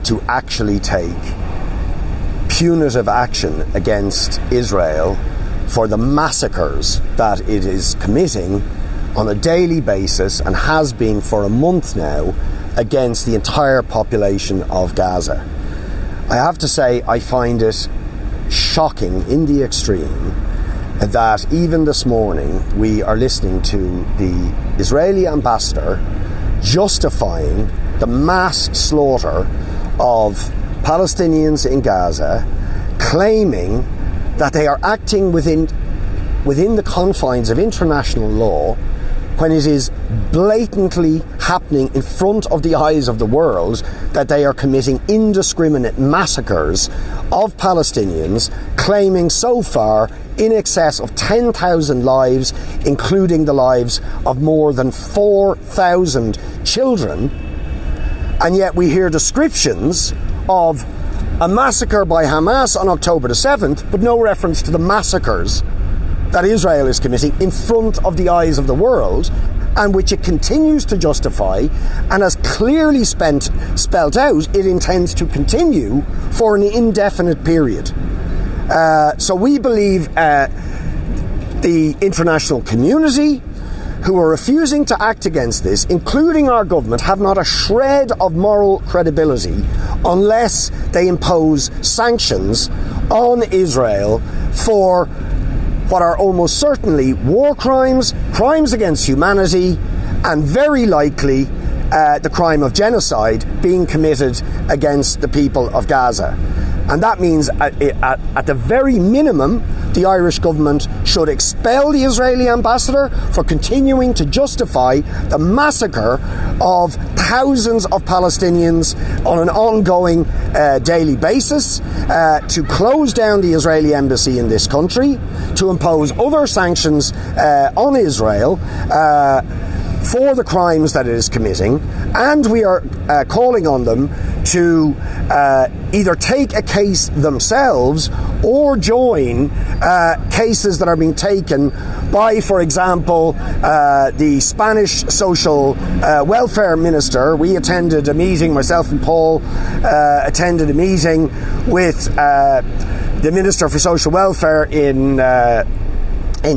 to actually take punitive action against Israel for the massacres that it is committing on a daily basis and has been for a month now against the entire population of Gaza. I have to say, I find it shocking in the extreme that even this morning we are listening to the Israeli ambassador justifying the mass slaughter of Palestinians in Gaza, claiming that they are acting within the confines of international law, when it is blatantly happening in front of the eyes of the world that they are committing indiscriminate massacres of Palestinians, claiming so far in excess of 10,000 lives, including the lives of more than 4,000 children. And yet we hear descriptions of a massacre by Hamas on October the 7th, but no reference to the massacres that Israel is committing in front of the eyes of the world, and which it continues to justify and has clearly spelt out it intends to continue for an indefinite period. So we believe the international community, who are refusing to act against this, including our government, have not a shred of moral credibility unless they impose sanctions on Israel for what are almost certainly war crimes, crimes against humanity, and very likely the crime of genocide being committed against the people of Gaza. And that means at the very minimum, the Irish government should expel the Israeli ambassador for continuing to justify the massacre of thousands of Palestinians on an ongoing daily basis, to close down the Israeli embassy in this country, to impose other sanctions on Israel for the crimes that it is committing, and we are calling on them to either take a case themselves or join cases that are being taken by, for example, the Spanish social welfare minister. We attended a meeting, myself and Paul attended a meeting with the Minister for Social Welfare in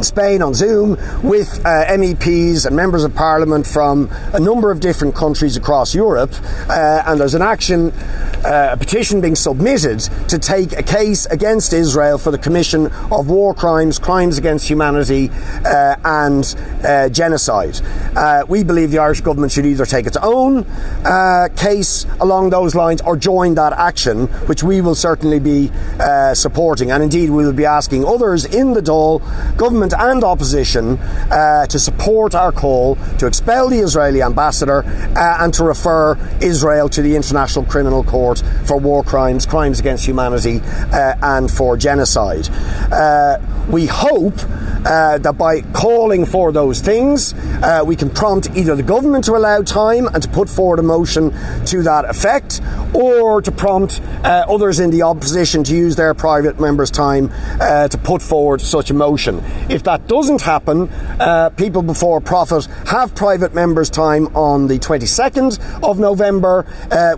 Spain on Zoom with MEPs and members of Parliament from a number of different countries across Europe, and there's a petition being submitted to take a case against Israel for the commission of war crimes, crimes against humanity, and genocide. We believe the Irish government should either take its own case along those lines or join that action, which we will certainly be supporting, and indeed we will be asking others in the Dáil, government and opposition, to support our call to expel the Israeli ambassador and to refer Israel to the International Criminal Court for war crimes, crimes against humanity, and for genocide. We hope that by calling for those things, we can prompt either the government to allow time and to put forward a motion to that effect, or to prompt others in the opposition to use their private members' time to put forward such a motion. If that doesn't happen, People Before Profit have private members' time on the 22nd of November.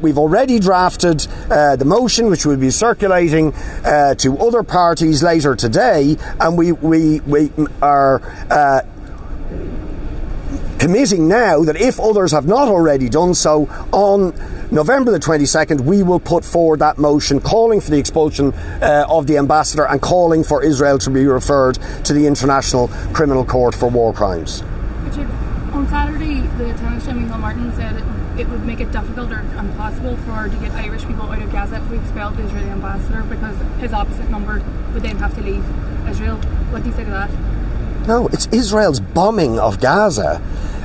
We've already drafted the motion, which will be circulating to other parties later today, and we are committing now that if others have not already done so, on November the 22nd, we will put forward that motion calling for the expulsion of the ambassador and calling for Israel to be referred to the International Criminal Court for war crimes. Richard, on Saturday, the Taoiseach Micheál Martin said it would make it difficult or impossible to get Irish people out of Gaza if we expelled the Israeli ambassador, because his opposite number would then have to leave Israel. What do you say to that? No, it's Israel's bombing of Gaza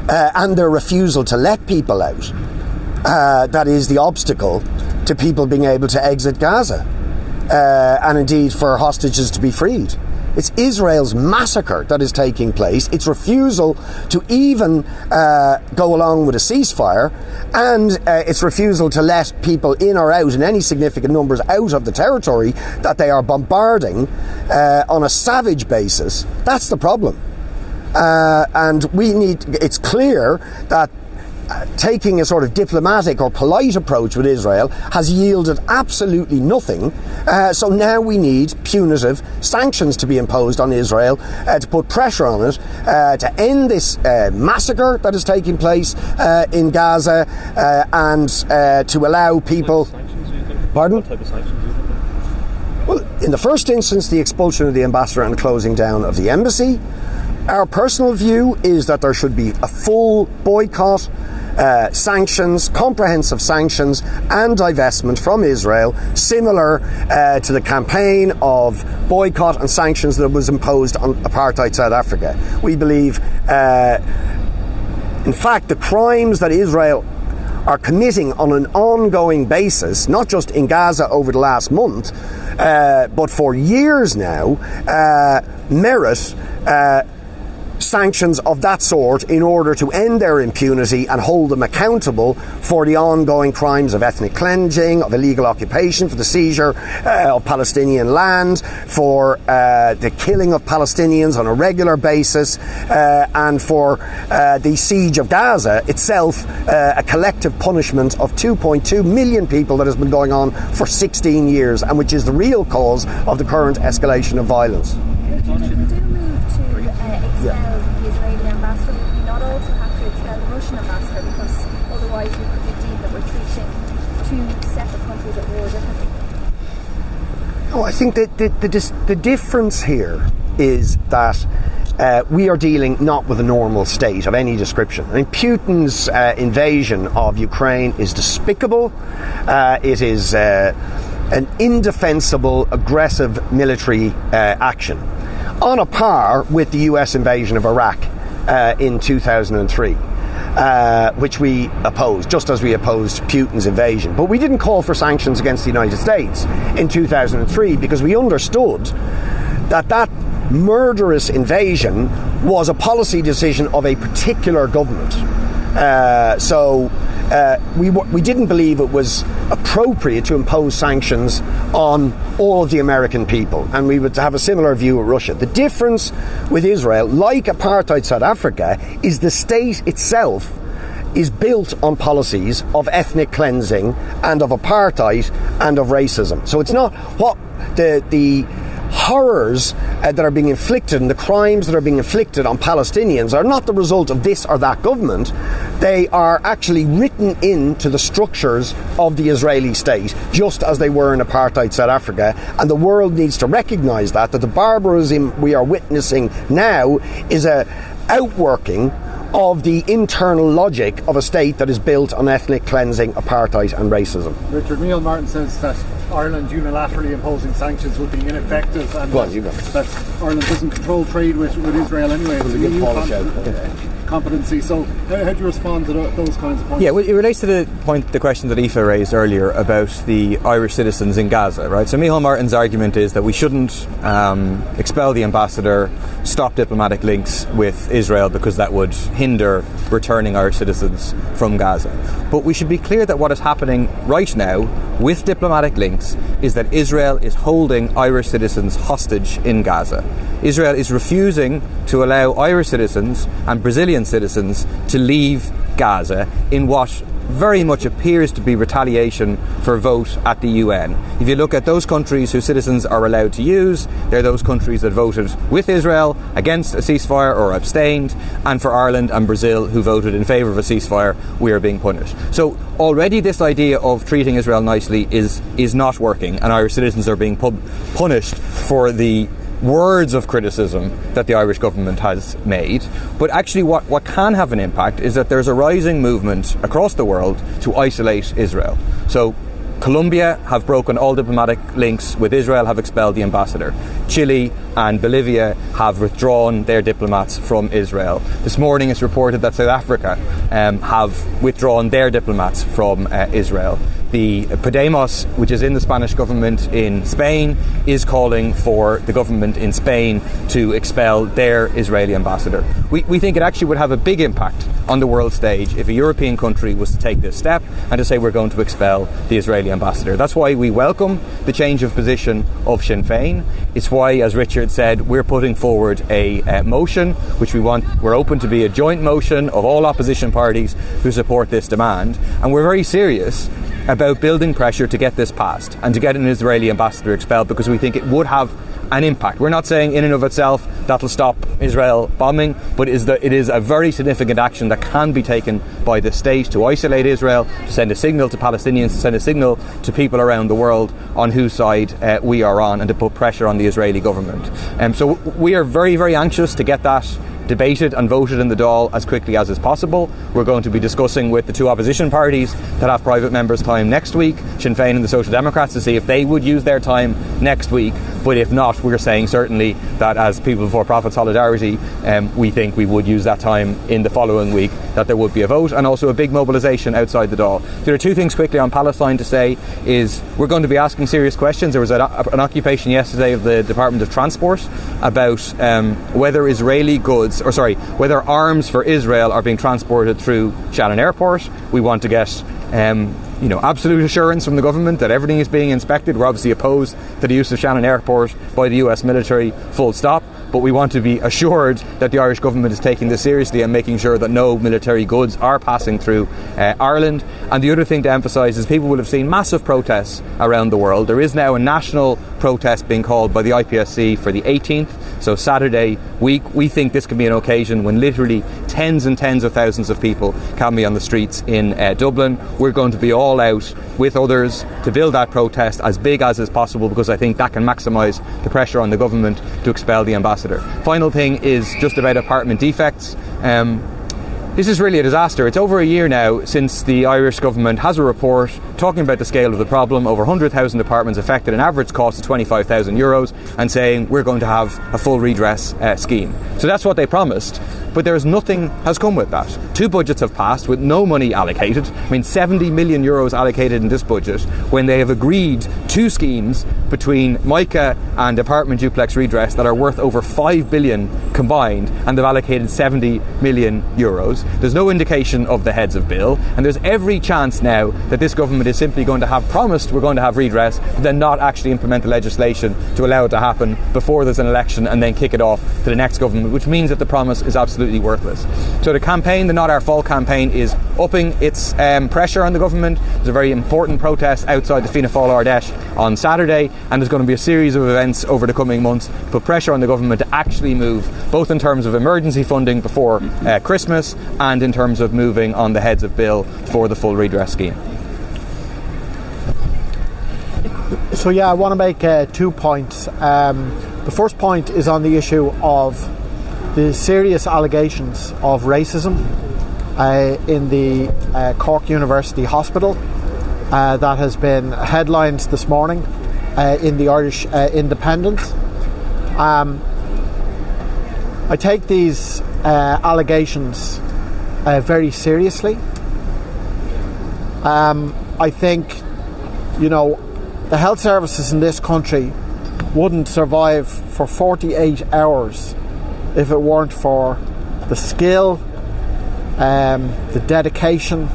and their refusal to let people out that is the obstacle to people being able to exit Gaza, and indeed for hostages to be freed. It's Israel's massacre that is taking place, its refusal to even go along with a ceasefire, and its refusal to let people in or out in any significant numbers out of the territory that they are bombarding on a savage basis. That's the problem. And it's clear that taking a sort of diplomatic or polite approach with Israel has yielded absolutely nothing. So now we need punitive sanctions to be imposed on Israel to put pressure on it to end this massacre that is taking place in Gaza and to allow people... Pardon? What type of sanctions do you think? Well, in the first instance, the expulsion of the ambassador and the closing down of the embassy. Our personal view is that there should be a full boycott, sanctions, comprehensive sanctions and divestment from Israel, similar to the campaign of boycott and sanctions that was imposed on apartheid South Africa. We believe, in fact, the crimes that Israel are committing on an ongoing basis, not just in Gaza over the last month, but for years now, merit sanctions of that sort in order to end their impunity and hold them accountable for the ongoing crimes of ethnic cleansing, of illegal occupation, for the seizure of Palestinian land, for the killing of Palestinians on a regular basis, and for the siege of Gaza itself, a collective punishment of 2.2 million people that has been going on for 16 years and which is the real cause of the current escalation of violence. Expel the Israeli ambassador, would we not also have to expel the Russian ambassador, because otherwise we could be deemed that we're treating two separate countries at war differently? Oh, I think that the difference here is that we are dealing not with a normal state of any description. I mean, Putin's invasion of Ukraine is despicable. It is an indefensible, aggressive military action, on a par with the US invasion of Iraq in 2003, which we opposed, just as we opposed Putin's invasion. But we didn't call for sanctions against the United States in 2003 because we understood that murderous invasion was a policy decision of a particular government. So we didn't believe it was appropriate to impose sanctions on all of the American people, and we would have a similar view with Russia. The difference with Israel, like apartheid South Africa, is the state itself is built on policies of ethnic cleansing and of apartheid and of racism. So it's not what the horrors that are being inflicted and the crimes that are being inflicted on Palestinians are not the result of this or that government. They are actually written into the structures of the Israeli state, just as they were in apartheid South Africa, and the world needs to recognise that the barbarism we are witnessing now is a outworking of the internal logic of a state that is built on ethnic cleansing, apartheid and racism. Richard, Neil Martin says that Ireland unilaterally imposing sanctions would be ineffective, and that Ireland doesn't control trade with Israel anyway. It's a new competency. So how do you respond to those kinds of points? Yeah, well, it relates to the question that Aoife raised earlier about the Irish citizens in Gaza, right? So Micheál Martin's argument is that we shouldn't expel the ambassador, stop diplomatic links with Israel, because that would hinder returning Irish citizens from Gaza. But we should be clear that what is happening right now with diplomatic links is that Israel is holding Irish citizens hostage in Gaza. Israel is refusing to allow Irish citizens and Brazilian citizens to leave Gaza in what very much appears to be retaliation for a vote at the UN. If you look at those countries whose citizens are allowed to use, they're those countries that voted with Israel against a ceasefire or abstained, and for Ireland and Brazil, who voted in favour of a ceasefire, we are being punished. So already this idea of treating Israel nicely is not working, and Irish citizens are being punished for the words of criticism that the Irish government has made. But actually what can have an impact is that there's a rising movement across the world to isolate Israel. So Colombia have broken all diplomatic links with Israel, have expelled the ambassador. Chile and Bolivia have withdrawn their diplomats from Israel. This morning it's reported that South Africa have withdrawn their diplomats from Israel. The Podemos, which is in the Spanish government in Spain, is calling for the government in Spain to expel their Israeli ambassador. We think it actually would have a big impact on the world stage if a European country was to take this step and to say we're going to expel the Israeli ambassador. That's why we welcome the change of position of Sinn Féin. It's why, as Richard said, we're putting forward a motion which we're open to be a joint motion of all opposition parties who support this demand, and we're very serious about building pressure to get this passed and to get an Israeli ambassador expelled, because we think it would have an impact. We're not saying in and of itself that'll stop Israel bombing, but it is a very significant action that can be taken by the state to isolate Israel, to send a signal to Palestinians, to send a signal to people around the world on whose side we are on, and to put pressure on the Israeli government. So we are very, very anxious to get that debated and voted in the Dáil as quickly as is possible. We're going to be discussing with the two opposition parties that have private members' time next week, Sinn Féin and the Social Democrats, to see if they would use their time next week. But if not, we're saying certainly that as People Before Profit Solidarity, we think we would use that time in the following week, that there would be a vote and also a big mobilisation outside the Dáil. There are two things quickly on Palestine to say. Is we're going to be asking serious questions. There was an occupation yesterday of the Department of Transport about whether Israeli goods, whether arms for Israel are being transported through Shannon Airport. We want to get absolute assurance from the government that everything is being inspected. We're obviously opposed to the use of Shannon Airport by the US military, full stop. But we want to be assured that the Irish government is taking this seriously and making sure that no military goods are passing through Ireland. And the other thing to emphasise is people will have seen massive protests around the world. There is now a national protest being called by the IPSC for the 18th, so Saturday week. We think this can be an occasion when literally tens and tens of thousands of people can be on the streets in Dublin. We're going to be all out with others to build that protest as big as is possible, because I think that can maximise the pressure on the government to expel the ambassador. Final thing is just about apartment defects. This is really a disaster. It's over a year now since the Irish government has a report talking about the scale of the problem, over 100,000 apartments affected, an average cost of €25,000, and saying we're going to have a full redress scheme. So that's what they promised, but nothing has come with that. Two budgets have passed with no money allocated. I mean, €70 million allocated in this budget, when they have agreed two schemes between MICA and apartment duplex redress that are worth over €5 billion combined, and they've allocated €70 million. There's no indication of the heads of bill, and there's every chance now that this government is simply going to have promised we're going to have redress, but then not actually implement the legislation to allow it to happen before there's an election, and then kick it off to the next government, which means that the promise is absolutely worthless. So the campaign, the Not Our Fault campaign, is upping its pressure on the government. There's a very important protest outside the Fianna Fáil Ardèche on Saturday, and there's going to be a series of events over the coming months to put pressure on the government to actually move, both in terms of emergency funding before Christmas, and in terms of moving on the heads of bill for the full redress scheme. So I want to make 2 points. The first point is on the issue of the serious allegations of racism in the Cork University Hospital that has been headlined this morning in the Irish Independent. I take these allegations very seriously. I think, the health services in this country wouldn't survive for 48 hours if it weren't for the skill, the dedication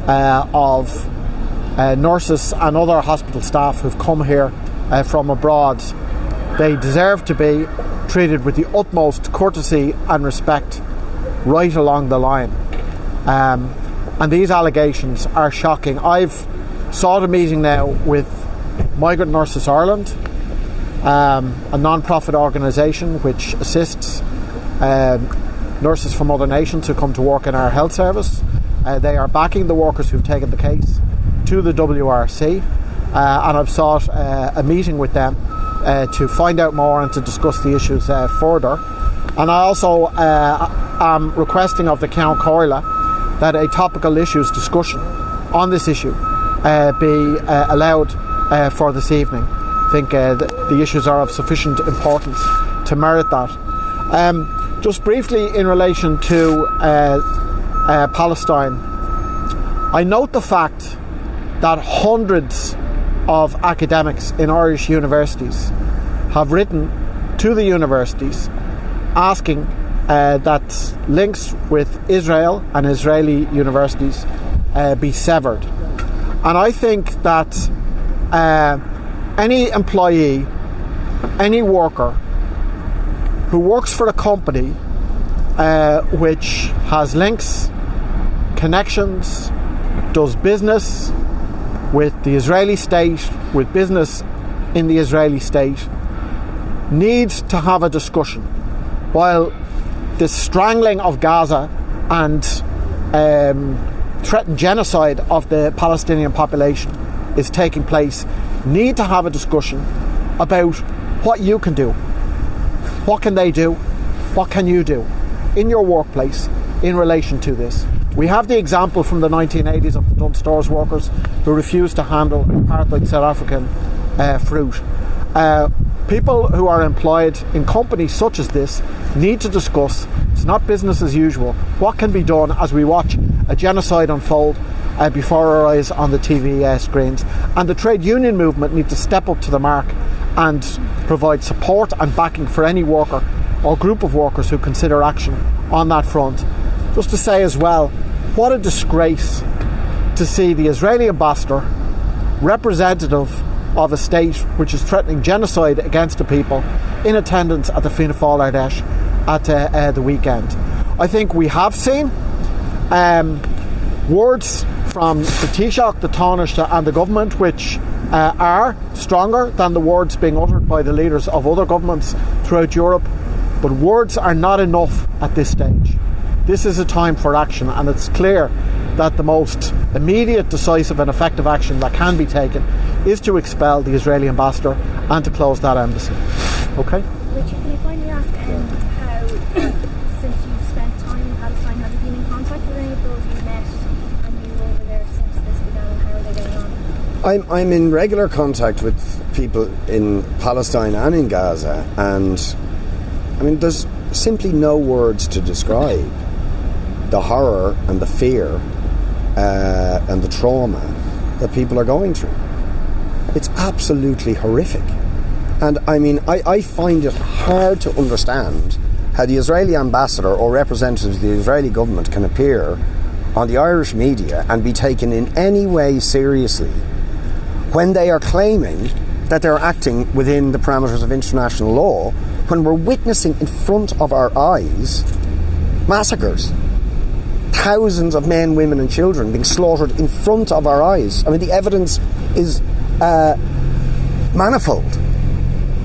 of nurses and other hospital staff who've come here from abroad. They deserve to be treated with the utmost courtesy and respect right along the line. And these allegations are shocking. I've sought a meeting now with Migrant Nurses Ireland, a non-profit organisation which assists nurses from other nations who come to work in our health service. They are backing the workers who've taken the case to the WRC, and I've sought a meeting with them to find out more and to discuss the issues further. And I also am requesting of the Count Coirla that a topical issues discussion on this issue be allowed for this evening. I think the issues are of sufficient importance to merit that. Just briefly in relation to Palestine, I note the fact that hundreds of academics in Irish universities have written to the universities asking that links with Israel and Israeli universities be severed. And I think that any employee, any worker who works for a company which has links, connections, does business with the Israeli state, with business in the Israeli state, needs to have a discussion. While the strangling of Gaza and threatened genocide of the Palestinian population is taking place, need to have a discussion about what you can do. What can they do? What can you do in your workplace in relation to this? We have the example from the 1980s of the Dunn Stores workers who refused to handle apartheid South African fruit. People who are employed in companies such as this need to discuss, it's not business as usual, what can be done as we watch a genocide unfold before our eyes on the TV screens. And the trade union movement need to step up to the mark and provide support and backing for any worker or group of workers who consider action on that front. Just to say as well, what a disgrace to see the Israeli ambassador, representative of a state which is threatening genocide against the people, in attendance at the Fianna Fáil Ardèche at the weekend. I think we have seen words from the Taoiseach, the Taoiseach and the government which are stronger than the words being uttered by the leaders of other governments throughout Europe, but words are not enough at this stage. This is a time for action, and it's clear that the most immediate, decisive and effective action that can be taken is to expel the Israeli ambassador and to close that embassy. Okay? Richard, can I finally ask how, since you've spent time in Palestine, have you been in contact with any of those you met and you were over there since this began, and how are they getting on? I'm in regular contact with people in Palestine and in Gaza, and I mean, there's simply no words to describe the horror and the fear and the trauma that people are going through. It's absolutely horrific. And I mean, I find it hard to understand how the Israeli ambassador or representatives of the Israeli government can appear on the Irish media and be taken in any way seriously when they are claiming that they're acting within the parameters of international law, when we're witnessing in front of our eyes massacres. Thousands of men, women and children being slaughtered in front of our eyes. I mean, the evidence is manifold.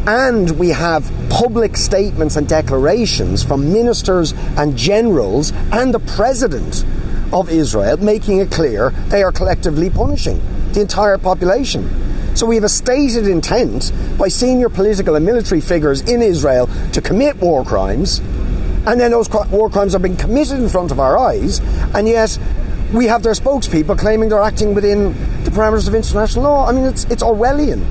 And we have public statements and declarations from ministers and generals and the president of Israel making it clear they are collectively punishing the entire population. So we have a stated intent by senior political and military figures in Israel to commit war crimes, and then those war crimes are being committed in front of our eyes, and yet we have their spokespeople claiming they're acting within the parameters of international law. I mean, it's Orwellian.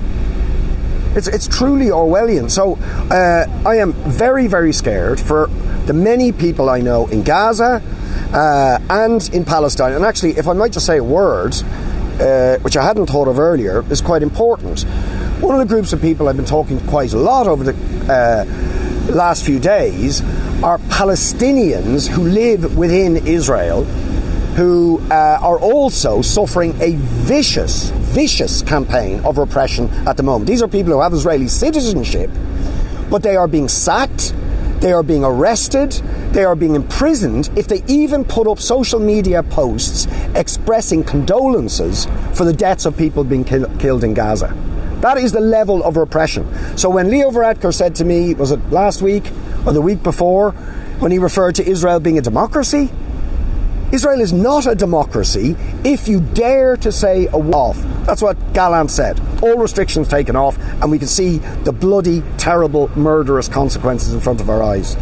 It's truly Orwellian. So I am very, very scared for the many people I know in Gaza and in Palestine. And actually, if I might just say a word, which I hadn't thought of earlier, is quite important. One of the groups of people I've been talking to quite a lot over the last few days are Palestinians who live within Israel, who are also suffering a vicious campaign of repression at the moment. These are people who have Israeli citizenship, but they are being sacked, they are being arrested, they are being imprisoned if they even put up social media posts expressing condolences for the deaths of people being killed in Gaza. That is the level of repression. So when Leo Varadkar said to me, was it last week or the week before, when he referred to Israel being a democracy, Israel is not a democracy if you dare to say a off. That's what Gallant said. All restrictions taken off, and we can see the bloody, terrible, murderous consequences in front of our eyes.